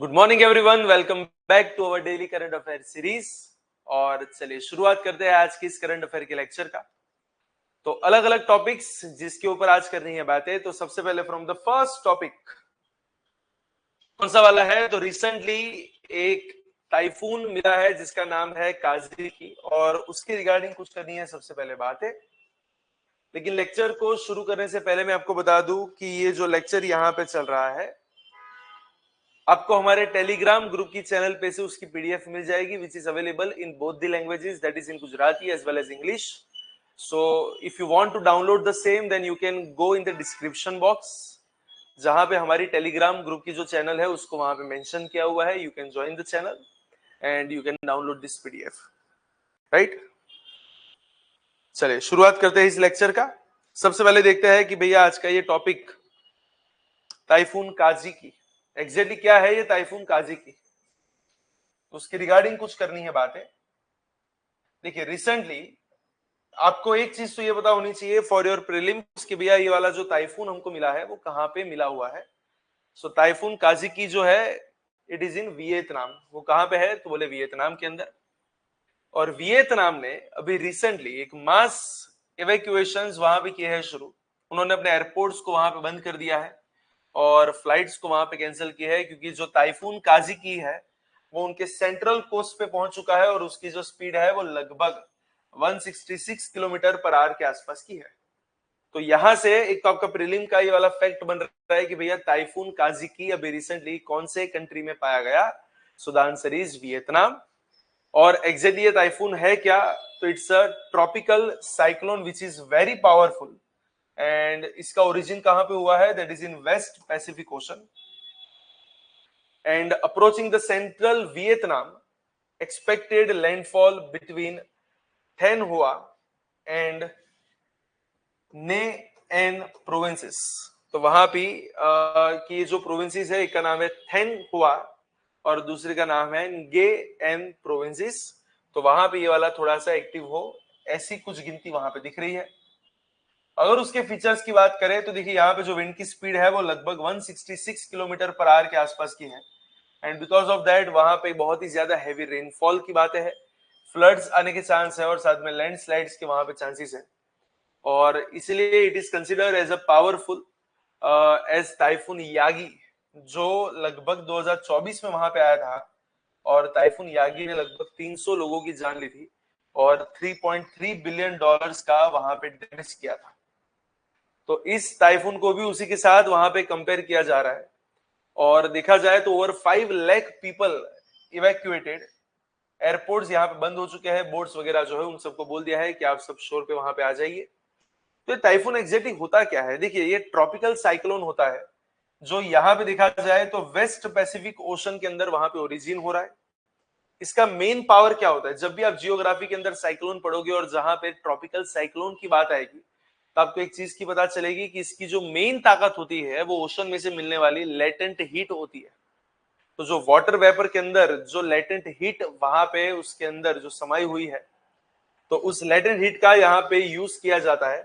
Good morning everyone, welcome back to our daily current affair series. और चलिए शुरुआत करते हैं आज की इस करंट अफेयर के लेक्चर का। तो अलग अलग टॉपिक्स जिसके ऊपर आज करनी है बातें। तो सबसे पहले फ्रॉम द फर्स्ट टॉपिक कौन सा वाला है? तो रिसेंटली एक टाइफून मिला है जिसका नाम है काजी की, और उसके रिगार्डिंग कुछ करनी है सबसे पहले बातें। लेकिन लेक्चर को शुरू करने से पहले मैं आपको बता दूं कि ये जो लेक्चर यहाँ पे चल रहा है आपको हमारे टेलीग्राम ग्रुप की चैनल पे से उसकी पीडीएफ मिल जाएगी, which is available in both the languages, that is in Gujarati as well as English. So if you want to download the same then you can go in the description box, जहां पे हमारी Telegram group की जो channel है उसको वहां पे mention किया हुआ है। You can join the channel and you can download this PDF, right. चलिए शुरुआत करते हैं इस लेक्चर का। सबसे पहले देखते हैं कि भैया आज का ये टॉपिक टाइफून काजी की, एग्जैक्टली क्या है ये टाइफून काजी की, उसके रिगार्डिंग कुछ करनी है बातें। देखिए रिसेंटली आपको एक चीज तो ये पता होनी चाहिए फॉर योर प्रीलिम्स कि भैया ये वाला जो टाइफून हमको मिला है वो कहां पे मिला हुआ है। सो टाइफून काजी की जो है इट इज इन वियतनाम। वो कहां पे है? तो बोले वियतनाम के अंदर। और वियतनाम ने अभी रिसेंटली एक मास इवैक्यूएशन वहां पे किए हैं शुरू। उन्होंने अपने एयरपोर्ट्स को वहां पे बंद कर दिया है और फ्लाइट्स को वहां पे कैंसिल किया है, क्योंकि जो टाइफून काजी की है वो उनके सेंट्रल कोस्ट पे पहुंच चुका है और उसकी जो स्पीड है वो लगभग 166 किलोमीटर पर आवर के आसपास की है। तो यहां से एक तो आपका प्रीलिम का ये वाला फैक्ट बन रहा है कि भैया टाइफून काजी की अभी रिसेंटली कौन से कंट्री में पाया गया? So the answer is Vietnam. और एग्जैक्टली ये टाइफून है क्या? तो it's a tropical cyclone which is very powerful and इसका ओरिजिन कहां पे हुआ है? That is in West Pacific Ocean and approaching the central Vietnam, expected landfall between Thanh Hoa and ने एन प्रोविंसेस। तो वहां पे की जो प्रोविंसेस है एक का नाम है थेन हुआ और दूसरे का नाम है गे एन प्रोविंसेस। तो वहां पे ये वाला थोड़ा सा एक्टिव हो, ऐसी कुछ गिनती वहां पे दिख रही है। अगर उसके फीचर्स की बात करें तो देखिए यहाँ पे जो विंड की स्पीड है वो लगभग 166 किलोमीटर पर आवर के आसपास की है एंड बिकॉज ऑफ दैट वहां पे बहुत ही ज्यादा हैवी रेनफॉल की बातें है, फ्लड्स आने के चांस है और साथ में लैंडस्लाइड्स के वहां पे चांसेस है। और इसलिए it is considered as a powerful as typhoon Yagi, जो लगभग 2024 में वहां पे आया था और टाइफून यागी ने लगभग 300 लोगों की जान ली थी और 3.3 बिलियन डॉलर्स का वहां पे डैमेज किया था। तो इस टाइफून को भी उसी के साथ वहां पे कंपेयर किया जा रहा है और देखा जाए तो over 5 lakh people evacuated. Airports यहाँ पे बंद हो चुके हैं, बोट्स वगैरह जो है उन सबको बोल दिया है कि आप सब शोर पे वहां पे आ जाइए। तो ये टाइफून एग्जैक्टली होता क्या है? देखिए ये ट्रॉपिकल साइक्लोन होता है जो यहाँ पे देखा जाए तो वेस्ट पैसिफिक ओशन के अंदर वहां पे ओरिजिन हो रहा है। इसका मेन पावर क्या होता है? जब भी आप जियोग्राफी के अंदर साइक्लोन पढ़ोगे और जहां पे ट्रॉपिकल साइक्लोन की बात आएगी तो आपको एक चीज की पता चलेगी कि इसकी जो मेन ताकत होती है वो ओशन में से मिलने वाली लेटेंट हीट होती है। तो जो वाटर वेपर के अंदर जो लेटेंट हीट वहां पे उसके अंदर जो समाई हुई है, तो उस लेटेंट हीट का यहाँ पे यूज किया जाता है।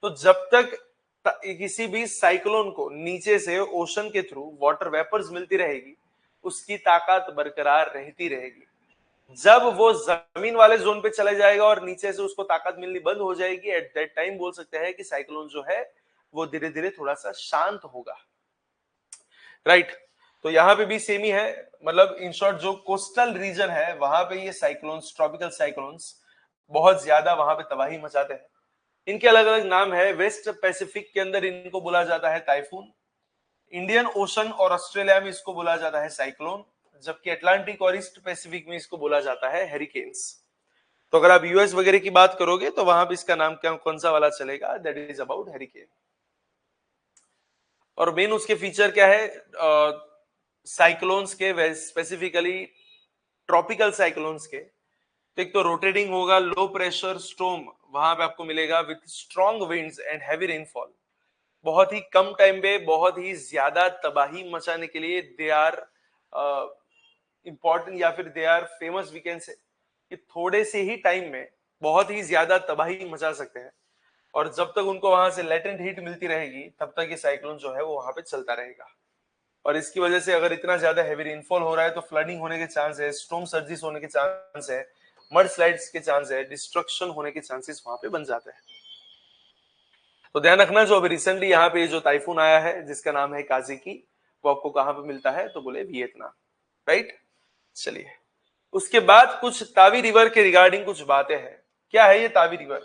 तो जब तक किसी भी साइक्लोन को नीचे से ओशन के थ्रू वाटर वेपर्स मिलती रहेगी उसकी ताकत बरकरार रहती रहेगी। जब वो जमीन वाले जोन पे चले जाएगा और नीचे से उसको ताकत मिलनी बंद हो जाएगी, एट दैट टाइम बोल सकते हैं कि साइक्लोन जो है वो धीरे धीरे थोड़ा सा शांत होगा, राइट। तो यहाँ पे भी सेम ही है, मतलब इन शॉर्ट जो कोस्टल रीजन है वहां पे ये साइक्लोन्स, ट्रॉपिकल साइक्लोन्स बहुत ज्यादा वहां पे तबाही मचाते हैं। इनके अलग अलग नाम है। वेस्ट पैसिफिक के अंदर इनको बोला जाता है टाइफून, इंडियन ओशन और ऑस्ट्रेलिया में इसको बोला जाता है साइक्लोन, जबकि अटलांटिक और ईस्ट पैसिफिक में इसको बोला जाता है हेरिकेन्स। तो अगर आप यूएस वगैरह की बात करोगे तो वहां पे इसका नाम क्या कौन सा वाला चलेगा? That is about hurricane. और मेन उसके फीचर क्या है साइक्लोन्स के, स्पेसिफिकली ट्रॉपिकल साइक्लोन्स के? तो एक तो रोटेटिंग होगा, लो प्रेशर स्टॉर्म वहां पे आपको मिलेगा with strong winds and heavy rainfall. बहुत ही कम टाइम पे बहुत ही ज्यादा तबाही मचाने के लिए दे आर इंपॉर्टेंट, या फिर they are famous, we can say कि थोड़े से ही टाइम में बहुत ही ज्यादा तबाही मचा सकते हैं। और जब तक उनको वहां से लेटेंट हीट मिलती रहेगी तब तक ये साइक्लोन जो है वो वहां पे चलता रहेगा। और इसकी वजह से अगर इतना ज्यादा हैवी रेनफॉल हो रहा है तो फ्लडिंग होने के चांस है, स्टॉर्म सर्जिस होने के चांस है, मड स्लाइड्स के चांस है, डिस्ट्रक्शन होने के चांसेस वहां पे बन जाते हैं। तो ध्यान रखना, जो अभी रिसेंटली यहाँ पे जो टाइफून आया है जिसका नाम है काजिकी, वो आपको कहां पे मिलता है, तो बोले वियतनाम, राइट। चलिए, उसके बाद कुछ तावी रिवर के रिगार्डिंग कुछ बातें हैं। क्या है ये तावी रिवर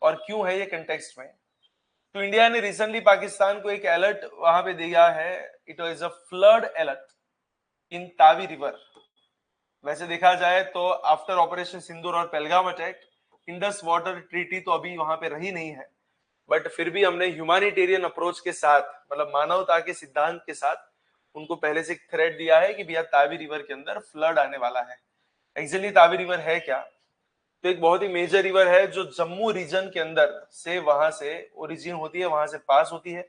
और क्यों है ये कंटेक्स्ट में? तो इंडिया ने रिसेंटली पाकिस्तान को एक अलर्ट वहां पे दिया है, it was a flood alert in Tawi river. वैसे देखा जाए तो आफ्टर ऑपरेशन सिंदूर और Pahalgam attack, Indus water treaty तो अभी वहां पे रही नहीं है, बट फिर भी हमने ह्यूमैनिटेरियन अप्रोच के साथ, मतलब मानवता के सिद्धांत के साथ उनको पहले से थ्रेट दिया है कि भैया तावी रिवर के अंदर फ्लड आने वाला है। एक्चुअली तावी रिवर है क्या? तो एक बहुत ही मेजर रिवर है जो जम्मू रीजन के अंदर से, वहां से ओरिजिन होती है, वहां से पास होती है,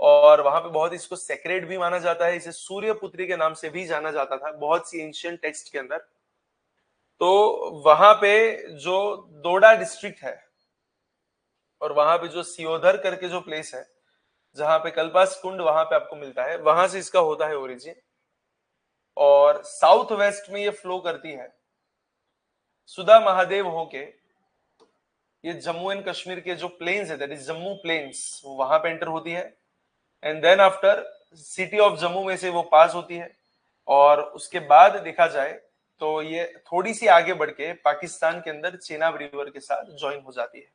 और वहां पे बहुत इसको सेक्रेड भी माना जाता है। इसे सूर्यपुत्री के नाम से भी जाना जाता था बहुत सी एंशियंट टेक्स्ट के अंदर। तो वहां पे जो दोडा डिस्ट्रिक्ट है और वहां पे जो सियोधर करके जो प्लेस है जहां पे कल्पास कुंड वहां पे आपको मिलता है, वहां से इसका होता है ओरिजिन, और साउथ वेस्ट में ये फ्लो करती है सुधा महादेव होके, ये जम्मू एंड कश्मीर के जो प्लेन्स है, दैट इज जम्मू प्लेन्स, वहां पे एंटर होती है, and then after city of Jammu में से वो पास होती है, और उसके बाद देखा जाए तो ये थोड़ी सी आगे बढ़ के पाकिस्तान के अंदर चेनाब रिवर के साथ ज्वाइन हो जाती है।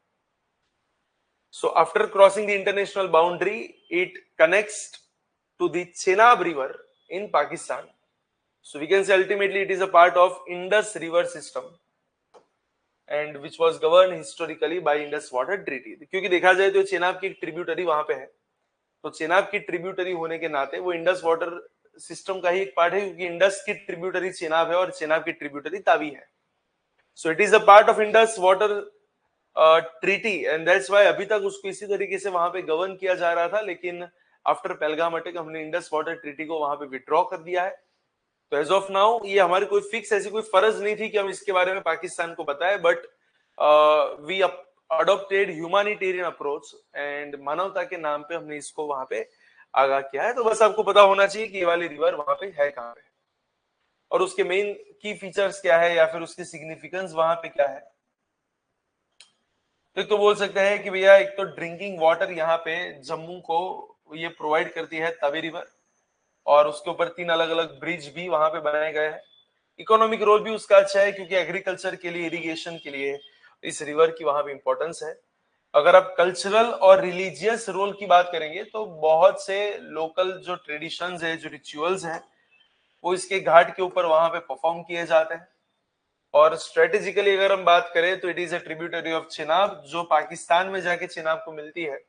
So after crossing the international boundary it connects to the Chenab river in Pakistan. So we can say ultimately it is a part of Indus River system and which was governed historically by Indus Water Treaty। क्योंकि देखा जाए तो चेनाब की tributary वहां पे है, तो चेनाब की ट्रिब्यूटरी होने के नाते वो इंडस वाटर सिस्टम का ही एक पार्ट है, क्योंकि इंडस की ट्रिब्यूटरी चेनाब है और चेनाब की ट्रिब्यूटरी तावी है। So it is a part of Indus water treaty and that's why अभी तक उसको इसी तरीके से वहां पे गवर्न किया जा रहा था, लेकिन आफ्टर पहलगाम अटैक हमने इंडस वाटर ट्रीटी को वहां पे विड्रॉ कर दिया है। तो एज ऑफ नाउ ये हमारी कोई फिक्स ऐसी कोई फर्ज नहीं थी कि हम इसके बारे में पाकिस्तान को बताएं, but we adopted humanitarian approach and मानवता के नाम पे हमने इसको वहां पे आगाह किया है। तो बस आपको पता होना चाहिए कि ये वाली रिवर वहां पे है कहां पे, और उसके मेन की फीचर्स क्या है या फिर उसकी सिग्निफिकेंस वहां पे क्या है। तो बोल सकते हैं कि भैया एक तो ड्रिंकिंग वाटर यहाँ पे जम्मू को ये प्रोवाइड करती है तवी रिवर, और उसके ऊपर 3 अलग अलग ब्रिज भी वहां पे बनाए गए हैं। इकोनॉमिक रोल भी उसका अच्छा है, क्योंकि एग्रीकल्चर के लिए, इरिगेशन के लिए इस रिवर की वहां पे इंपॉर्टेंस है। अगर आप कल्चरल और रिलीजियस रोल की बात करेंगे तो बहुत से लोकल जो ट्रेडिशंस है, जो रिचुअल्स हैं, वो इसके घाट के ऊपर वहां पे परफॉर्म किए जाते हैं। और स्ट्रेटेजिकली अगर हम बात करें तो it is a tributary of Chenab, जो पाकिस्तान में जाके चिनाब को मिलती है,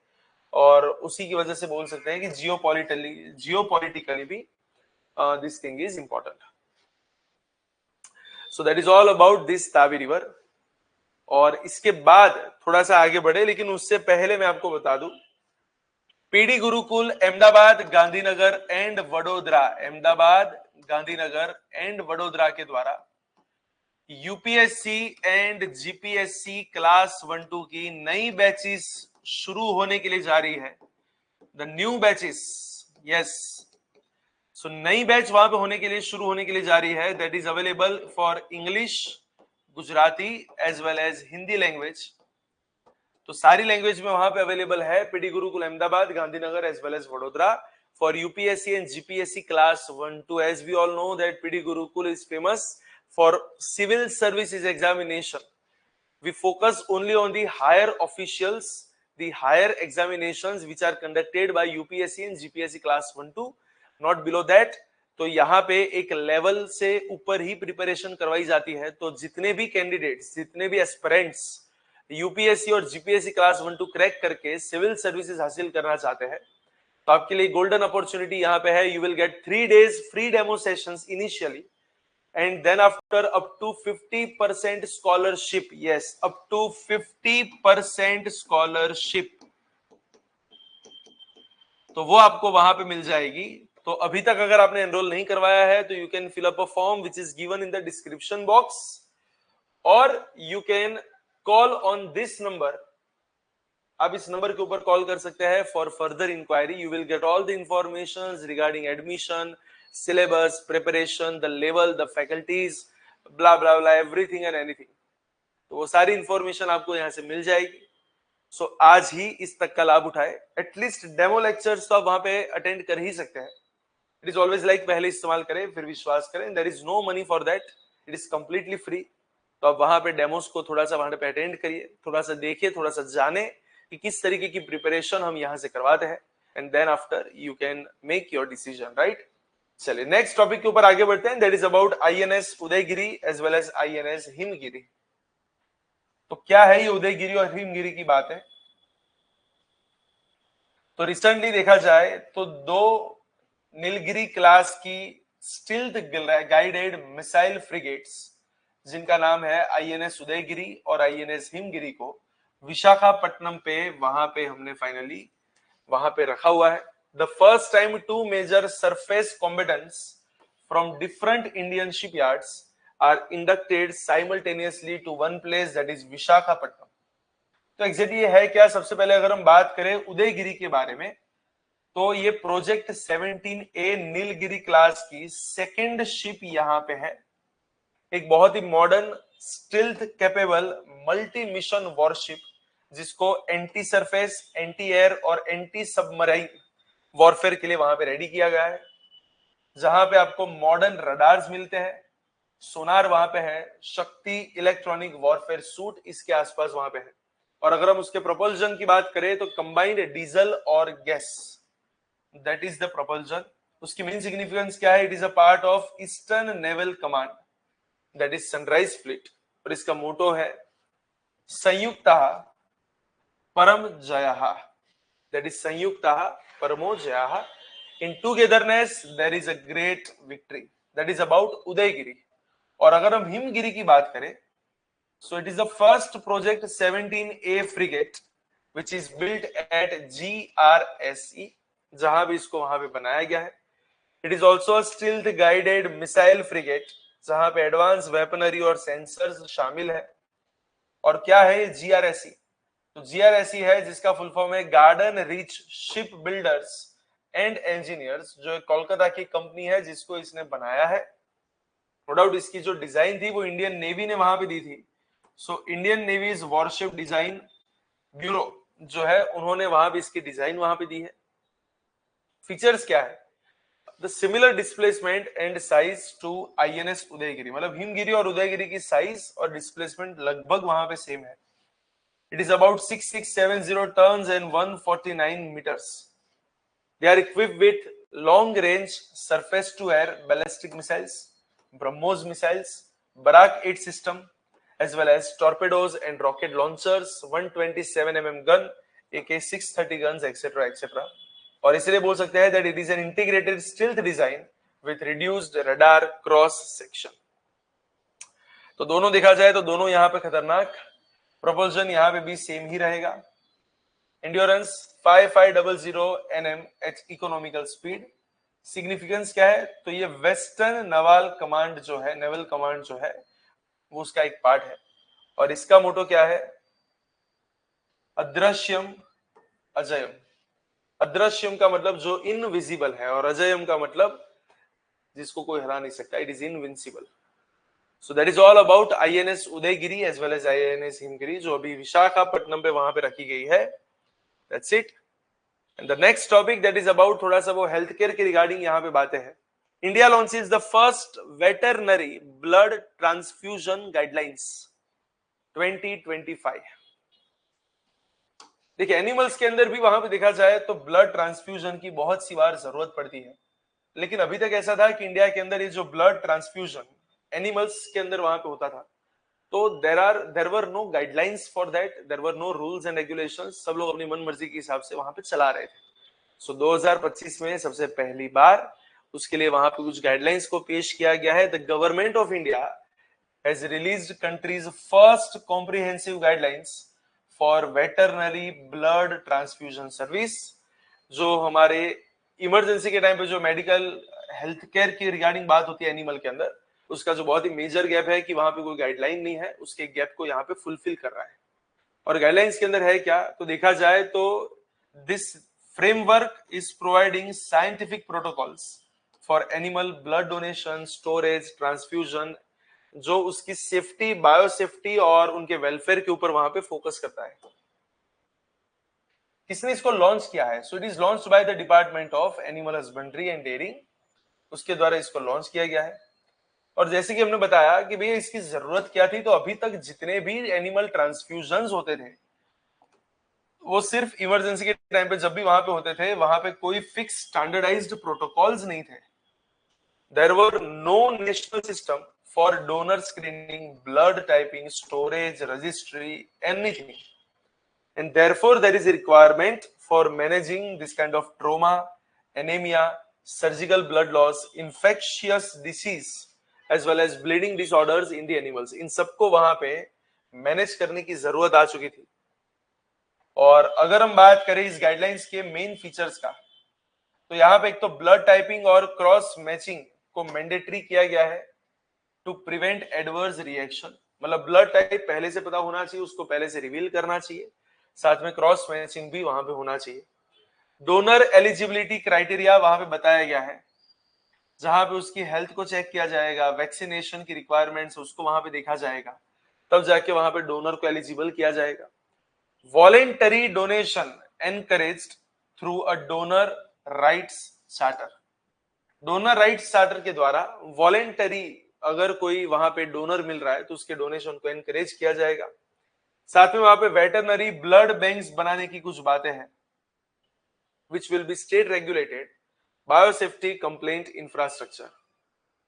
और उसी की वजह से बोल सकते हैं कि जियोपॉलिटिकली भी this thing is important. So that is all about this Tawi river. और इसके बाद थोड़ा सा आगे बढ़े, लेकिन उससे पहले मैं आपको बता दूं, PD Gurukul Ahmedabad, Gandhinagar and Vadodara, Ahmedabad, Gandhinagar and Vadodara के द्वारा यूपीएससी एंड जीपीएससी क्लास 1-2 की नई बैचेस शुरू होने के लिए जा रही है। द न्यू बैचेस, यस, सो नई बैच वहां पे होने के लिए, शुरू होने के लिए जा रही है, that is available for English, Gujarati as well as Hindi language. तो सारी लैंग्वेज में वहां पे अवेलेबल है PD Gurukul Ahmedabad, Gandhinagar as well as Vadodara for UPSC and GPSC class 1-2। As we all know that PD Gurukul is famous for civil services examination. We focus only on the higher officials, the higher examinations which are conducted by UPSC and GPSC class 1-2, not below that। तो यहाँ पे एक level से ऊपर ही preparation करवाई जाती है। तो जितने भी कैंडिडेट्स, जितने भी एस्पिरेंट्स यूपीएससी और जीपीएससी क्लास 1-2 क्रैक करके सिविल सर्विसेज हासिल करना चाहते हैं, तो आपके लिए गोल्डन अपॉर्चुनिटी यहाँ पे है। You will gate 3 days free demo sessions initially, and then after up to 50% scholarship, yes, up to 50% scholarship, तो वो आपको वहां पे मिल जाएगी। तो अभी तक अगर आपने एनरोल नहीं करवाया है तो you can fill up a form which is given in the description box, और you can call on this number. आप इस नंबर के ऊपर कॉल कर सकते हैं for further enquiry. You will get all the information regarding admission, syllabus, preparation, the level, the faculties, blah blah blah, everything and anything. तो वो सारी इंफॉर्मेशन आपको यहाँ से मिल जाएगी. सो आज ही इस तक का लाभ उठाए. एटलीस्ट डेमो लेक्चर्स तो आप वहां पे अटेंड कर ही सकते हैं. इट इज ऑलवेज लाइक पहले इस्तेमाल करें फिर विश्वास करें. There is no money for that, it is completely free. तो आप वहां पे डेमोस को थोड़ा सा वहां पे अटेंड करिए, थोड़ा सा देखिए, थोड़ा सा जाने कि किस तरीके की प्रिपरेशन हम यहाँ से करवाते हैं. And then after you can make your decision, right. चलिए नेक्स्ट टॉपिक के ऊपर आगे बढ़ते हैं. That is about INS Udaygiri as well as INS Himgiri. तो क्या है ये उदयगिरी और हिमगिरी की बात है. तो रिसेंटली देखा जाए तो दो नीलगिरी क्लास की स्टिल्थ गाइडेड मिसाइल फ्रिगेट्स जिनका नाम है आईएनएस उदयगिरी और आईएनएस हिमगिरी को विशाखापट्टनम पे वहां पे हमने फाइनली वहां पे रखा हुआ है. The first time two major surface combatants from different Indian shipyards are inducted simultaneously to one place, that is Visakhapatnam. तो एग्जैक्टली ये है क्या. सबसे पहले अगर हम बात करें उदयगिरी के बारे में तो ये प्रोजेक्ट 17A नीलगिरी क्लास की सेकेंड शिप यहाँ पे है. एक बहुत ही modern stealth capable multi mission warship जिसको एंटी सरफेस, एंटी एयर और एंटी सबमरीन वॉरफेयर के लिए वहां पे रेडी किया गया है. जहां पे आपको मॉडर्न रडार्स मिलते हैं, सोनार वहां पे है, शक्ति इलेक्ट्रॉनिक वॉरफेयर सूट इसके आसपास वहां पे है. और अगर हम उसके प्रोपल्जन की बात करें तो कंबाइंड डीजल और gas, that is the propulsion. उसकी मेन सिग्निफिकेंस क्या है. It is a part of eastern naval command, that is sunrise fleet. और इसका मोटो है संयुक्तः परम जयः, दैट इज संयुक्तः परमो जयः. In togetherness there is a great victory. That is about Udaygiri. और अगर हम हिमगिरी की बात करें so it is the first project 17A frigate which is built at GRSE, जहां भी इसको वहां पे बनाया गया है. It is also a stealth guided missile frigate जहां पे एडवांस वेपनरी और सेंसर्स शामिल है. और क्या है ये GRSE. तो GRSE है जिसका फुल फॉर्म है garden rich ship builders and engineers, जो कोलकाता की कंपनी है जिसको इसने बनाया है. नो डाउट इसकी जो डिजाइन थी वो इंडियन नेवी ने वहां पे दी थी. So Indian navy's warship design bureau जो है उन्होंने वहां भी इसकी डिजाइन वहां पे दी है. फीचर्स क्या है. The similar displacement and size to INS Udaygiri. मतलब हिमगिरी और उदयगिरी की साइज और डिस्प्लेसमेंट लगभग वहां पे सेम है. It is about 6670 tons and 149 metres. They are equipped with long range surface to air ballistic missiles, BrahMos missiles, Barak 8 system as well as torpedoes and rocket launchers, 127 mm gun, AK-630 guns, etc. etc. और इसलिए बोल सकते हैं that it is an integrated stealth design with reduced radar cross section. तो दोनों देखा जाए तो दोनों यहाँ पे खतरनाक. प्रोपल्शन यहाँ पे भी सेम ही रहेगा. Endurance 5500 nm at economical speed. Significance क्या है. तो ये वेस्टर्न नवाल कमांड जो है, नेवल कमांड जो है वो उसका एक पार्ट है. और इसका मोटो क्या है. अदृश्यम अजयम. अदृश्यम का मतलब जो इनविजिबल है और अजयम का मतलब जिसको कोई हरा नहीं सकता. It is invincible. So that is all about INS Udaygiri as well as INS Himgiri जो अभी विशाखापट्टनम पे वहां पे रखी गई है. That's it. And the next topic that is about थोड़ा सा वो हेल्थ केयर के रिगार्डिंग यहाँ पे बातें हैं. India launches the first veterinary blood transfusion guidelines 2025. देखिए एनिमल्स के अंदर भी वहां पे देखा जाए तो ब्लड ट्रांसफ्यूजन की बहुत सी बार जरूरत पड़ती है. लेकिन अभी तक ऐसा था कि इंडिया के अंदर ये जो ब्लड ट्रांसफ्यूजन एनिमल्स के अंदर वहां पे होता था तो there were no guidelines for that, there were no rules and regulations. सब लोग अपनी मन मर्जी के हिसाब से वहां पे चला रहे थे. सो 2025 में सबसे पहली बार उसके लिए वहां पे कुछ गाइडलाइंस को पेश किया गया है. The government of India has released countries first comprehensive guidelines for veterinary blood transfusion service. जो हमारे इमरजेंसी के टाइम पे जो मेडिकल हेल्थ केयर की रिगार्डिंग बात होती है एनिमल के अंदर, उसका जो बहुत ही मेजर गैप है कि वहां पे कोई गाइडलाइन नहीं है, उसके गैप को यहाँ पे फुलफिल कर रहा है. और गाइडलाइंस के अंदर है क्या, तो देखा जाए तो this framework is providing scientific protocols for animal blood donation, storage, transfusion, जो उसकी सेफ्टी, बायोसेफ्टी और उनके वेलफेयर के ऊपर वहां पे फोकस करता है। किसने इसको लॉन्च किया है? So it is launched by the department of animal husbandry and dairying, उसके द्वारा इसको लॉन्च किया गया है। और जैसे कि हमने बताया कि भैया इसकी जरूरत क्या थी, तो अभी तक जितने भी एनिमल ट्रांसफ्यूजन्स होते थे वो सिर्फ इमरजेंसी के टाइम पे जब भी वहां पे होते थे, वहां पे कोई फिक्स स्टैंडर्डाइज्ड प्रोटोकॉल्स नहीं थे। There were no national system for donor screening, blood typing, storage, registry, anything, and therefore there is a requirement for managing this kind of trauma, anemia, surgical blood loss, infectious disease as well as bleeding disorders in the animals। इन सबको वहां पे manage करने की जरूरत आ चुकी थी। और अगर हम बात करें इस गाइडलाइंस के मेन फीचर्स का, तो यहाँ पे एक तो ब्लड टाइपिंग और क्रॉस मैचिंग को मैंडेटरी किया गया है टू प्रिवेंट एडवर्स रिएक्शन। मतलब ब्लड टाइप पहले से पता होना चाहिए, उसको पहले से रिवील करना चाहिए, साथ में क्रॉस मैचिंग भी वहां पे होना चाहिए। डोनर एलिजिबिलिटी क्राइटेरिया वहां पे बताया गया है, जहां पे उसकी हेल्थ को चेक किया जाएगा, वैक्सीनेशन की रिक्वायरमेंट्स उसको वहां पे देखा जाएगा, तब जाके वहां पे डोनर को एलिजिबल किया जाएगा। Voluntary donation encouraged through a donor rights charter. Donor rights charter के द्वारा वॉलेंटरी अगर कोई वहां पे डोनर मिल रहा है तो उसके डोनेशन को एनकरेज किया जाएगा। साथ में वहां पे वेटरनरी ब्लड बैंक्स बनाने की कुछ बातें हैं, which will be state regulated, biosafety complaint infrastructure,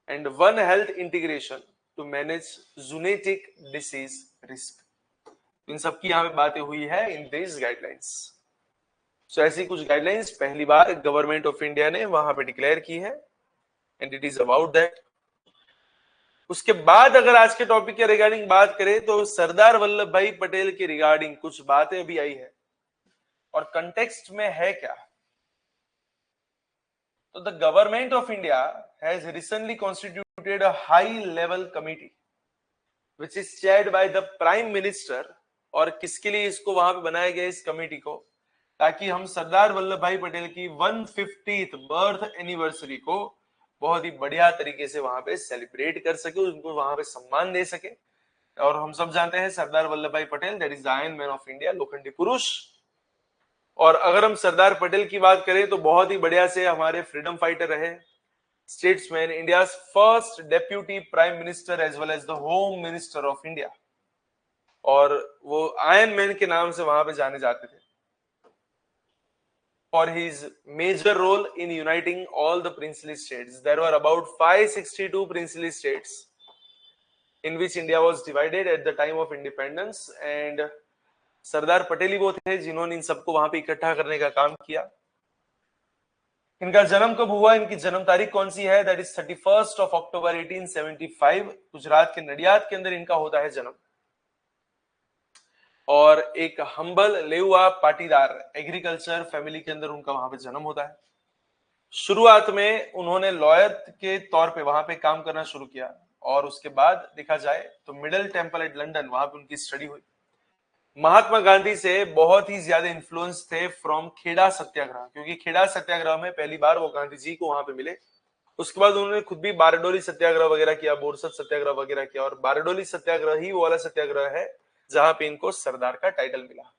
and one health integration to manage zoonotic disease risk। इन सब की यहाँ पे बातें हुई है इन दिस गाइडलाइंस। सो ऐसी कुछ गाइडलाइंस पहली बार गवर्नमेंट ऑफ इंडिया ने वहां पे डिक्लेयर की है, and it is about that. उसके बाद अगर आज के टॉपिक के रिगार्डिंग बात करें तो सरदार वल्लभ भाई पटेल के रिगार्डिंग कुछ बातें भी आई है, और कंटेक्स्ट में है क्या, तो the government of India has recently constituted a high level committee which is chaired by the prime minister। और किसके लिए इसको वहां पे बनाया गया इस कमेटी को, ताकि हम सरदार वल्लभ भाई पटेल की 150th बर्थ एनिवर्सरी को बहुत ही बढ़िया तरीके से वहां पे सेलिब्रेट कर सके, उनको वहां पे सम्मान दे सके। और हम सब जानते हैं सरदार वल्लभ भाई Patel that is the iron man of India, लोखंडी पुरुष। और अगर हम सरदार पटेल की बात करें तो बहुत ही बढ़िया से हमारे फ्रीडम फाइटर रहे, statesman, India first deputy prime minister as well as the home minister of India, और वो आयरन मैन के नाम से वहां पे जाने जाते थे for his major role in uniting all the princely states. There were about 562 princely states in which India was divided at the time of independence, and Sardar Patel ही वो थे जिन्होंने इन सबको वहां पे इकट्ठा करने का काम किया। इनका जन्म कब हुआ, इनकी जन्म तारीख कौन सी है, दैट इज 31 अक्टूबर 1875। गुजरात के नडियाद के अंदर इनका होता है जन्म। और एक humble Leuva Patidar agriculture family के अंदर उनका वहां पे जन्म होता है। शुरुआत में उन्होंने लॉयर के तौर पे वहां पे काम करना शुरू किया, और उसके बाद देखा जाए तो मिडिल टेम्पल एट लंदन, वहां पे उनकी स्टडी हुई। महात्मा गांधी से बहुत ही ज्यादा इन्फ्लुएंस थे फ्रॉम खेड़ा सत्याग्रह, क्योंकि खेड़ा सत्याग्रह में पहली बार वो गांधी जी को वहां पे मिले। उसके बाद उन्होंने खुद भी बारडोली सत्याग्रह वगैरह किया, बोरसद सत्याग्रह वगैरह किया, और बारडोली सत्याग्रह ही वो वाला सत्याग्रह है जहां पे इनको सरदार का टाइटल मिला।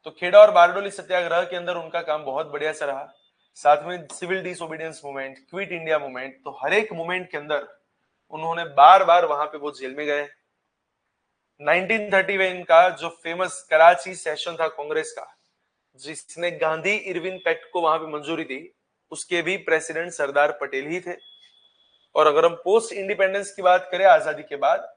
तो खेड़ा और बारडोली सत्याग्रह के अंदर उनका काम बहुत बढ़िया से रहा। साथ में civil disobedience movement, quit India movement, तो हर एक मूवमेंट के अंदर उन्होंने बार बार वहां पे वो जेल में गए। 1931 का जो फेमस कराची सेशन था कांग्रेस का, जिसने गांधी इरविन पैक्ट को वहां पे मंजूरी दी, उसके भी प्रेसिडेंट सरदार पटेल ही थे। और अगर हम पोस्ट इंडिपेंडेंस की बात करें आजादी के बाद,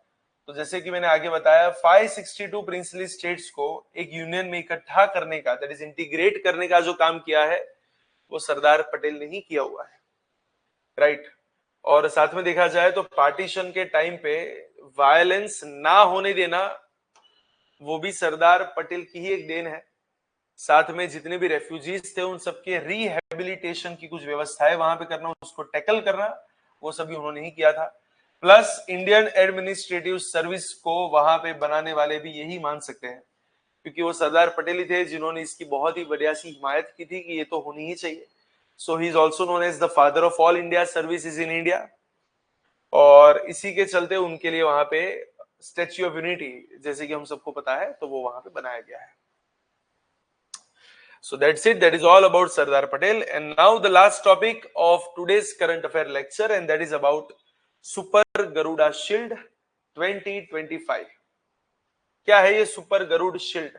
तो जैसे कि मैंने आगे बताया 562 प्रिंसली स्टेट्स को एक यूनियन में इकट्ठा करने का, दैट इज इंटीग्रेट करने का जो काम किया है वो सरदार पटेल ने ही किया हुआ है, राइट। और साथ में देखा जाए तो पार्टीशन के टाइम पे वायलेंस ना होने देना, वो भी सरदार पटेल की ही एक देन है। साथ में जितने भी रेफ्यूजीज थे उन सबके रिहेबिलिटेशन की कुछ व्यवस्थाएं वहां पे करना, उसको टैकल करना, वो सभी उन्होंने ही किया था। प्लस इंडियन एडमिनिस्ट्रेटिव सर्विस को वहां पे बनाने वाले भी यही मान सकते हैं, क्योंकि वो सरदार पटेल ही थे जिन्होंने इसकी बहुत ही बढ़िया सी हिमायत की थी कि ये तो होनी ही चाहिए। So he is also known as the father of all India services in India. और इसी के चलते उनके लिए वहां पे स्टैच्यू ऑफ यूनिटी, जैसे कि हम सबको पता है, तो वो वहां पे बनाया गया है। So that's it. That is all about Sardar Patel. And now the last topic of today's current affair lecture, and that is about Super Garuda Shield 2025. क्या है ये सुपर गरुड़ शील्ड?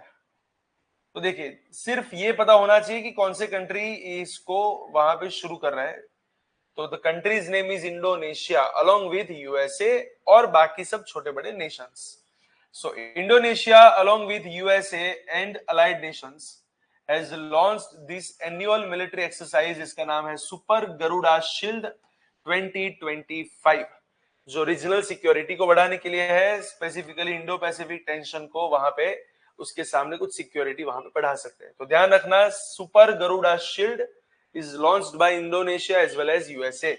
तो देखिए, सिर्फ ये पता होना चाहिए कि कौन से कंट्री इसको वहां पे शुरू कर रहा है। तो the countries name is Indonesia along with USA और बाकी सब छोटे बड़े Nations. So Indonesia along with USA and allied Nations has launched this annual military exercise। इसका नाम है सुपर गरुड़ा शील्ड 2025, जो रीजनल सिक्योरिटी को बढ़ाने के लिए है, स्पेसिफिकली इंडो पैसिफिक टेंशन को वहां पे उसके सामने कुछ सिक्योरिटी वहां पे बढ़ा सकते हैं। तो ध्यान रखना, super Garuda shield is launched by Indonesia as well as USA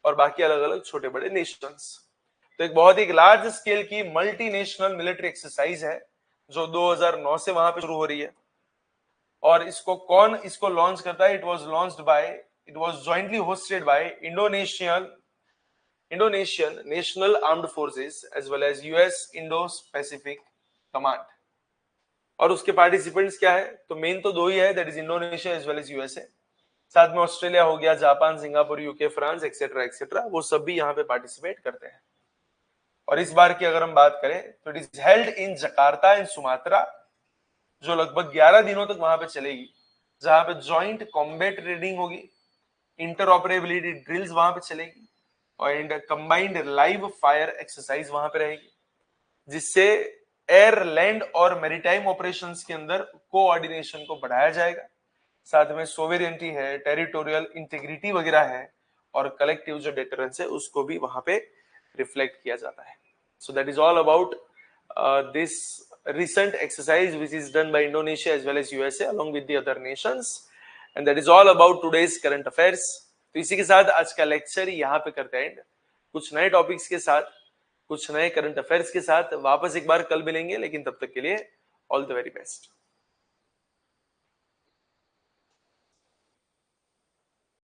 और बाकी अलग अलग छोटे बड़े नेशंस। तो एक बहुत ही लार्ज स्केल की मल्टीनेशनल मिलिट्री एक्सरसाइज है जो 2009 से वहां पे शुरू हो रही है। और इसको लॉन्च करता है? It was jointly hosted by Indonesian national armed forces as well as US Indo Pacific command. और उसके पार्टिसिपेंट्स क्या है? तो मेन तो दो ही है, that is Indonesia as well as USA. साथ में ऑस्ट्रेलिया हो गया, Japan, Singapore, UK, France etcetera etcetera, वो सब भी यहाँ पे पार्टिसिपेट करते हैं। और इस बार की अगर हम बात करें तो it is held in Jakarta in Sumatra, जो लगभग 11 दिनों तक वहां पे चलेगी, जहां पे जॉइंट कॉम्बैट ट्रेनिंग होगी, इंटरऑपरेबिलिटी ड्रिल्स वहां पे चलेगी और कंबाइंड लाइव फायर एक्सरसाइज वहां पे रहेगी, जिससे एयर, लैंड और मैरीटाइम ऑपरेशंस के अंदर कोऑर्डिनेशन को बढ़ाया जाएगा। साथ में सोवेरियंटी है, टेरिटोरियल इंटीग्रिटी वगैरह है और कलेक्टिव जो डिटरेंस है उसको भी वहां पे रिफ्लेक्ट किया जाता है। सो that is all about this recent exercise which is done by Indonesia as well as USA along with the other nations, and that is all about today's current affairs। तो इसी के साथ आज का लेक्चर यहाँ पे करते हैं एंड। कुछ नए टॉपिक्स के साथ, कुछ नए करंट अफेयर्स के साथ वापस एक बार कल मिलेंगे, लेकिन तब तक के लिए ऑल द वेरी बेस्ट।